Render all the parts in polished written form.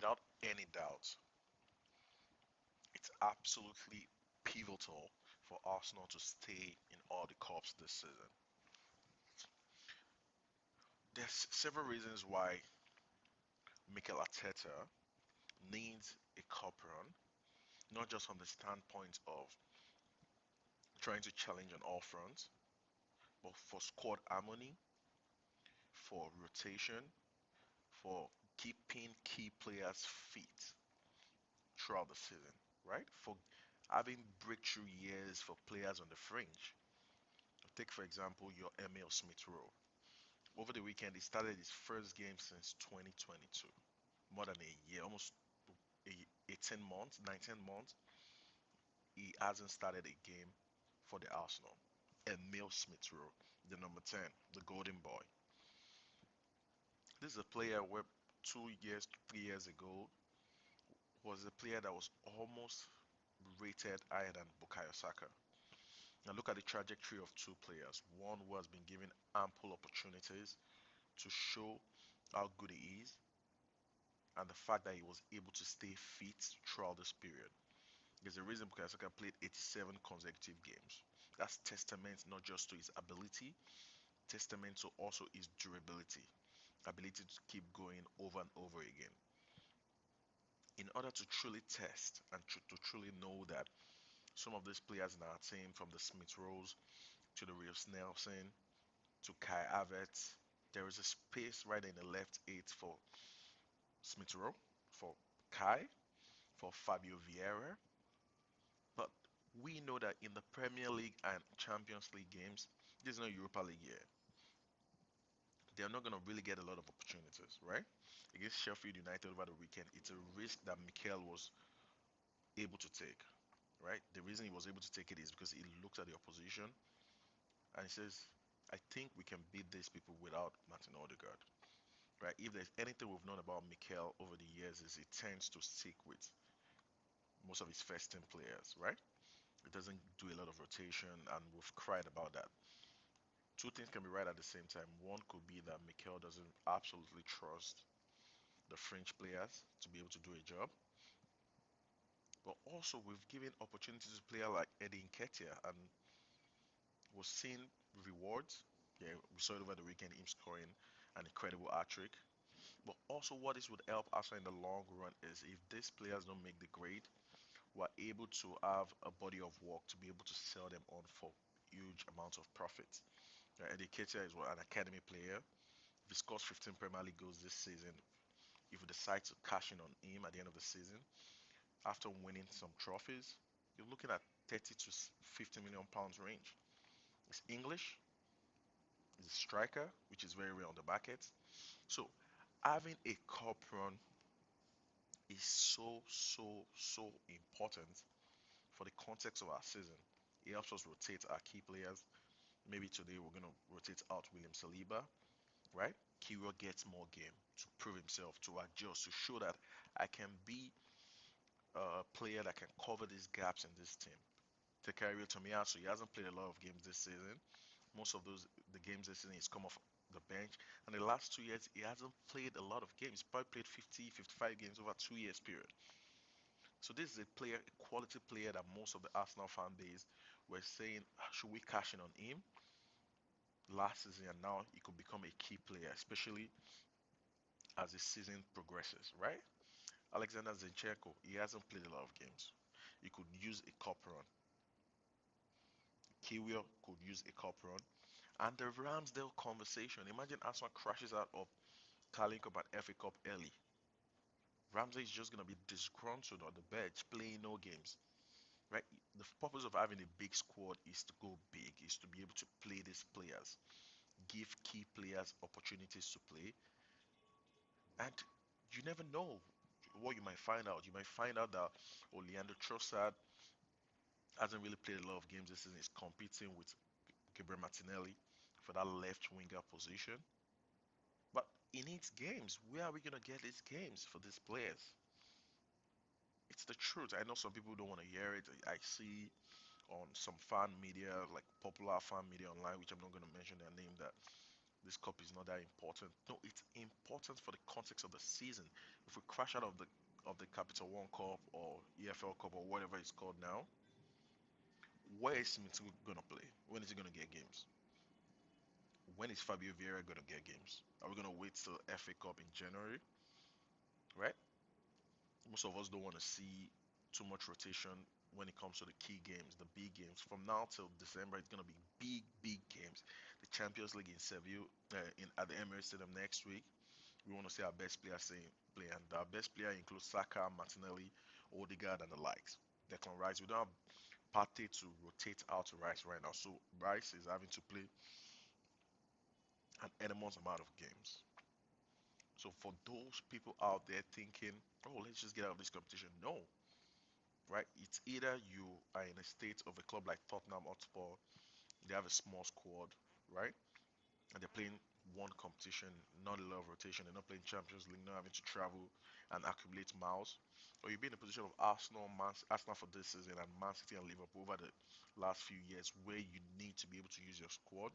without any doubt, it's absolutely pivotal for Arsenal to stay in all the cups this season. There's several reasons why Mikel Arteta needs a cup run, not just from the standpoint of trying to challenge on all fronts, but for squad harmony, for rotation, for keeping key players fit throughout the season, right? For having breakthrough years for players on the fringe. Take, for example, your Emil Smith Rowe. Over the weekend, he started his first game since 2022, more than a year, almost 18 months, 19 months. He hasn't started a game for the Arsenal. Emil Smith Rowe, the number 10, the golden boy. This is a player where 2 years, 3 years ago was a player that was almost rated higher than Bukayo Saka. Now look at the trajectory of two players. One who has been given ample opportunities to show how good he is, and the fact that he was able to stay fit throughout this period. There's a reason Bukayo Saka played 87 consecutive games. That's testament not just to his ability, testament to also his durability, ability to keep going over and over again. In order to truly test and to truly know that some of these players in our team, from the Smith Rose to the Rios Nelson to Kai Havertz, there is a space right in the left eight for Smith Rowe, for Kai, for Fabio Vieira. But we know that in the Premier League and Champions League games, this is not Europa League year. They're not going to really get a lot of opportunities, right? Against Sheffield United over the weekend, it's a risk that Mikel was able to take, right? The reason he was able to take it is because he looked at the opposition and he says, I think we can beat these people without Martin Odegaard, right? If there's anything we've known about Mikel over the years is he tends to stick with most of his first team players, right? It doesn't do a lot of rotation, and we've cried about that. Two things can be right at the same time. One could be that Mikel doesn't absolutely trust the French players to be able to do a job, but also we've given opportunities to players like Eddie Nketiah, and was seeing rewards. Yeah, we saw it over the weekend, him scoring an incredible hat trick. But also, what this would help Arsenal in the long run is if these players don't make the grade, we're able to have a body of work to be able to sell them on for huge amounts of profit. Eddie Nketiah is an academy player. If he scores 15 Premier League goals this season, if we decide to cash in on him at the end of the season, after winning some trophies, you're looking at 30 to 50 million pounds range. It's English, he's a striker, which is very rare on the market. So having a cup run is so important for the context of our season. It helps us rotate our key players. Maybe today we're gonna rotate out William Saliba, right? Kiro gets more game to prove himself, to adjust, to show that I can be a player that can cover these gaps in this team. Takario Tomiyasu, he hasn't played a lot of games this season. Most of the games this season he's come off the bench. And the last 2 years he hasn't played a lot of games. He's probably played 50, 55 games over 2 years period. So this is a player, a quality player that most of the Arsenal fan base were saying, should we cash in on him last season, and now he could become a key player, especially as the season progresses, right? Alexander Zinchenko, he hasn't played a lot of games. He could use a cup run. Kiwior could use a cup run. And the Ramsdale conversation. Imagine Arsenal crashes out of Carling Cup and FA Cup early. Ramsey is just going to be disgruntled on the bench, playing no games. Right? The purpose of having a big squad is to go big, is to be able to play these players, give key players opportunities to play, and you never know what you might find out. You might find out that Leandro Trossard hasn't really played a lot of games this season. He's competing with Gabriel Martinelli for that left winger position. But he needs games. Where are we going to get these games for these players? It's the truth. I know some people don't want to hear it. I see on some fan media, like popular fan media online, which I'm not going to mention their name, that this cup is not that important. No, it's important for the context of the season. If we crash out of the Capital One Cup or EFL Cup or whatever it's called now, where is Smith gonna play? When is he gonna get games? When is Fabio Vieira gonna get games? Are we gonna wait till FA Cup in January? Right? Most of us don't want to see too much rotation when it comes to the key games, the big games. From now till December, it's gonna be big games. The Champions League in Seville, in at the Emirates Stadium next week. We want to see our best players play, and our best player includes Saka, Martinelli, Odegaard, and the likes. Declan Rice. We don't have Partey to rotate out to Rice right now, so Rice is having to play an enormous amount of games. So for those people out there thinking, oh, let's just get out of this competition, no, right? It's either you are in a state of a club like Tottenham Hotspur, they have a small squad, right? And they're playing one competition, not a lot of rotation. They're not playing Champions League, not having to travel and accumulate miles. Or you'll be in the position of Arsenal for this season, and Man City and Liverpool over the last few years, where you need to be able to use your squad,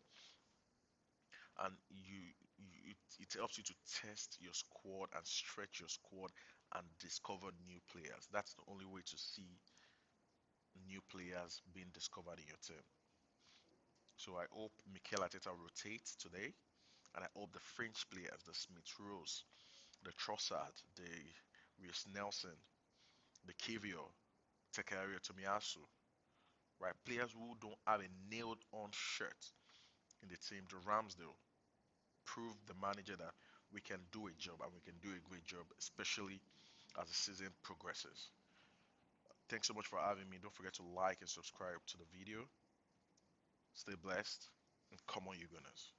and it helps you to test your squad and stretch your squad and discover new players. That's the only way to see new players being discovered in your team. So I hope Mikel Arteta rotates today, and I hope the French players, the Smith Rose, the Trossard, the Reece Nelson, the Kivio, Tekario Tomiyasu, right? Players who don't have a nailed on shirt in the team, the Ramsdale, prove the manager that we can do a job and we can do a great job, especially as the season progresses. Thanks so much for having me. Don't forget to like and subscribe to the video. Stay blessed and come on, you Gunners.